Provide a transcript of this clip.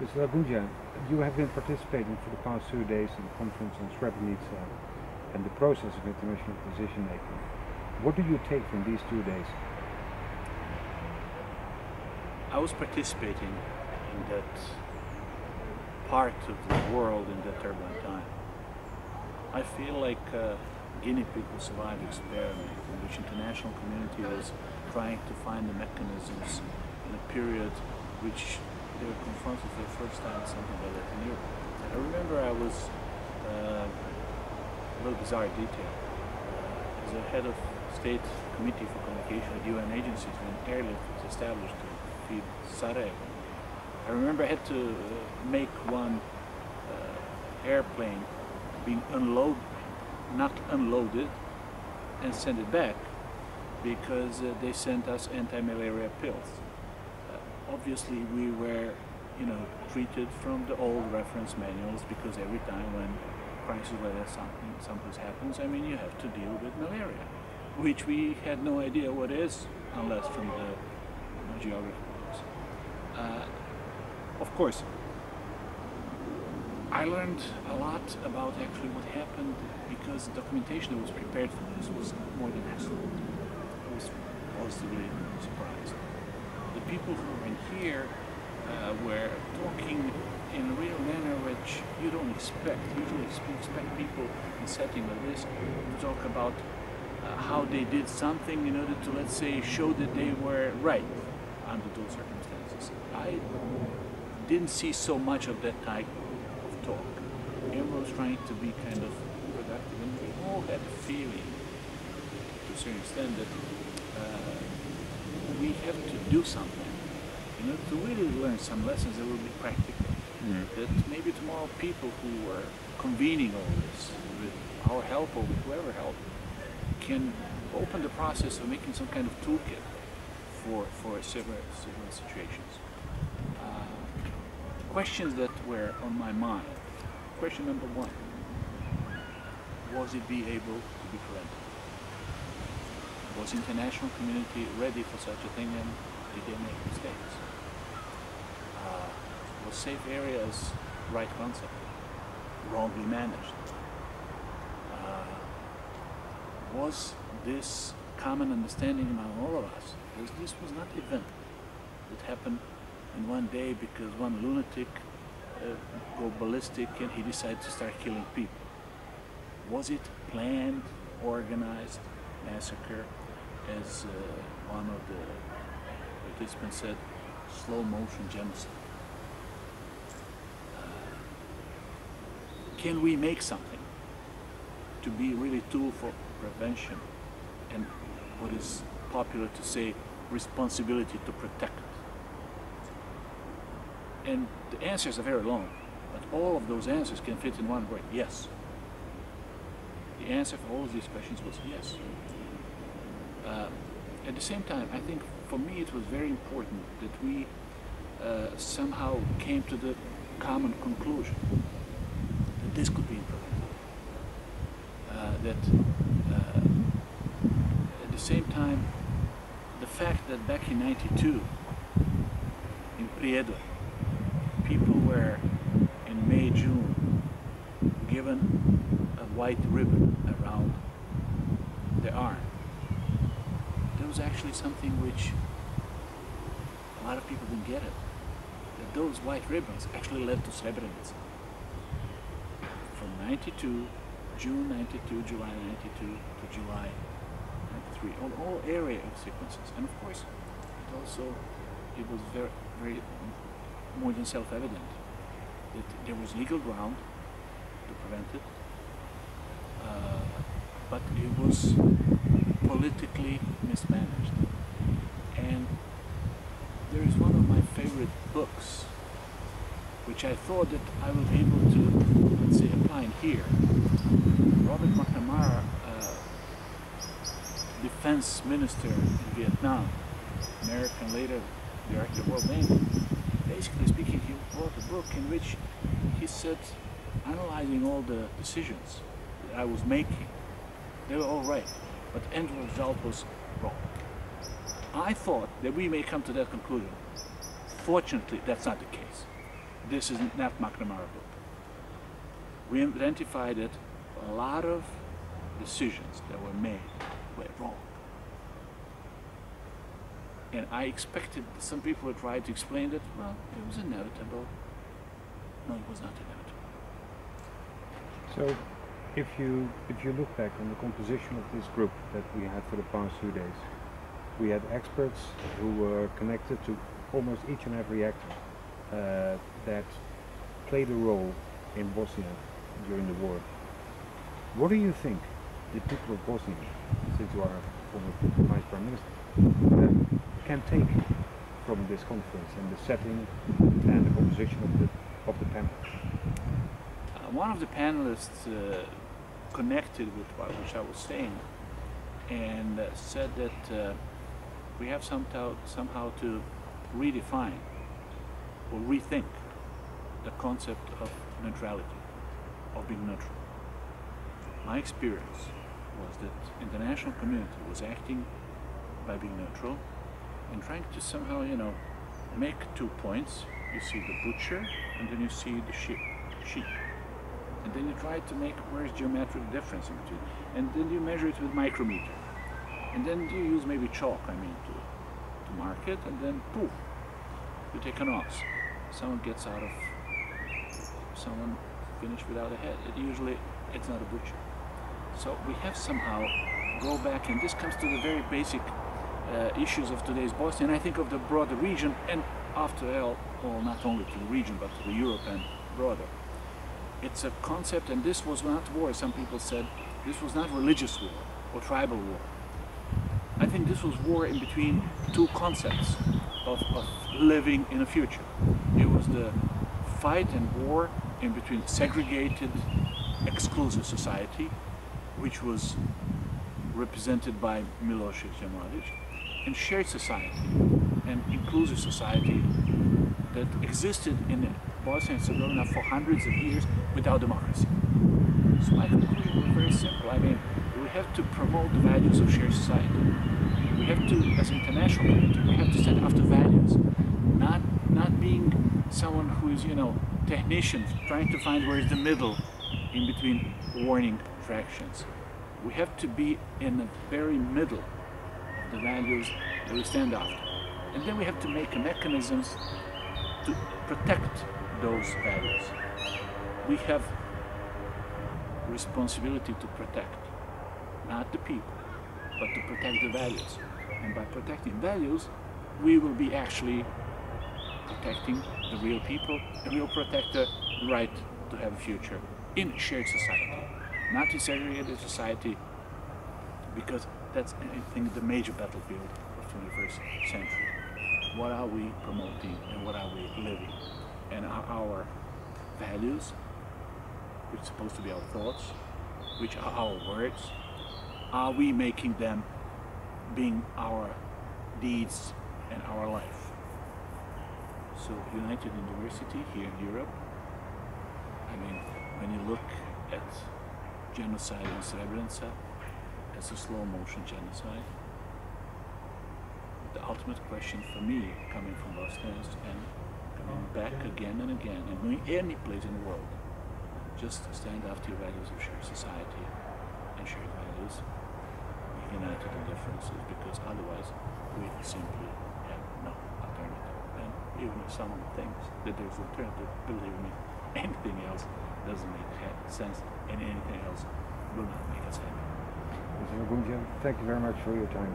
Mr. Lagumdzija, you have been participating for the past 2 days in the conference on Srebrenica and the process of international decision making. What do you take from these 2 days? I was participating in that part of the world in that turbulent time. I feel like a guinea pig who survived the experiment in which international community was trying to find the mechanisms in a period which they were confronted for the first time with something like that in Europe. I remember I was a little bizarre detail. As a head of state committee for communication with UN agencies when an airlift was established to feed Sarajevo. I remember I had to make one airplane being not unloaded and send it back because they sent us anti-malaria pills. Obviously we were, treated from the old reference manuals because every time when crisis like that something happens, you have to deal with malaria, which we had no idea what is unless from the geography books. Of course, I learned a lot about actually what happened because the documentation that was prepared for this was more than excellent. I was positively surprised. The people who were in here were talking in a real manner which you don't expect. Usually you expect people in a setting like this to talk about how they did something in order to, let's say, show that they were right under those circumstances. I didn't see so much of that type of talk. Everyone was trying to be kind of productive, and we all had the feeling, to a certain extent, that we have to do something, to really learn some lessons that will be practical. That maybe tomorrow people who are convening all this, with our help or with whoever help, can open the process of making some kind of toolkit for several situations. Questions that were on my mind. Question number one: was it be able to be prevented? Was the international community ready for such a thing, and did they make mistakes? Was safe areas right concept, wrongly managed? Was this common understanding among all of us? Because this was not an event that happened in one day because one lunatic go ballistic and he decided to start killing people. Was it planned, organized massacre, as one of the participants said, slow motion genocide? Can we make something to be really a tool for prevention and what is popular to say, responsibility to protect? And the answers are very long, but all of those answers can fit in one word: yes. The answer for all of these questions was yes. At the same time, I think for me it was very important that we somehow came to the common conclusion that this could be implemented. At the same time, the fact that back in '92 in Prijedor, people were in May, June given a white ribbon around their arm. There was actually something which a lot of people didn't get it. That those white ribbons actually led to Srebrenica. From '92, June '92, July '92 to July '93, on all area of sequences. And of course, it was very, very more than self-evident that there was legal ground to prevent it, but it was politically mismanaged. And there is one of my favorite books, which I thought that I will be able to, let's say, apply in here. Robert McNamara, defense minister in Vietnam, American, later director of World Navy. Basically speaking, he wrote a book in which he said, analyzing all the decisions that I was making, they were all right, but the end result was wrong. I thought that we may come to that conclusion. Fortunately, that's not the case. this is not McNamara book. We identified that a lot of decisions that were made were wrong. And I expected some people would try to explain that, well, it was inevitable. No, it was not inevitable. So, if you look back on the composition of this group that we had for the past 2 days, we had experts who were connected to almost each and every actor that played a role in Bosnia during the war. What do you think the people of Bosnia, since you are former Vice Prime Minister, can take from this conference and the setting and the composition of the panel? One of the panelists connected with which I was saying and said that we have somehow to redefine or rethink the concept of neutrality, of being neutral. My experience was that the international community was acting by being neutral and trying to somehow, make 2 points. You see the butcher and then you see the sheep. And then you try to make where's geometric difference in between. And then you measure it with micrometer. And then you use maybe chalk, to mark it, and then poof, you take an ox. Someone gets out of, someone finished without a head. It's not a butcher. So we have somehow go back, and this comes to the very basic issues of today's Bosnia, and I think of the broader region, and after all, not only to the region, but to the Europe and broader. It's a concept, and this was not war. Some people said this was not religious war or tribal war. I think this was war in between 2 concepts of living in a future. It was the fight and war in between segregated, exclusive society, which was represented by Milošević and Mladić, and shared society, and inclusive society that existed in Bosnia and Herzegovina for hundreds of years without democracy. So my conclusion was very simple. We have to promote the values of shared society. We have to, as an international community, we have to stand after values, not being someone who is, technician, trying to find where is the middle in between warring fractions. We have to be in the very middle of the values that we stand after. And then we have to make mechanisms to protect those values. We have responsibility to protect, not the people, but to protect the values. And by protecting values, we will be actually protecting the real people, and we will protect the right to have a future in a shared society, not a segregated society, because that's, I think, the major battlefield of the 21st century. What are we promoting and what are we living? And are our values, which are supposed to be our thoughts, which are our words, are we making them being our deeds and our life? So United University here in Europe, when you look at genocide in Srebrenica as a slow motion genocide, the ultimate question for me, coming from Bosnia, and coming back again and again, and going any place in the world, just stand after your values of shared society and shared values, be united in differences, because otherwise we simply have no alternative. And even if someone thinks that there's an alternative, believe me, anything else doesn't make sense, and anything else will not make us happy. Mr. Lagumdzija, thank you very much for your time.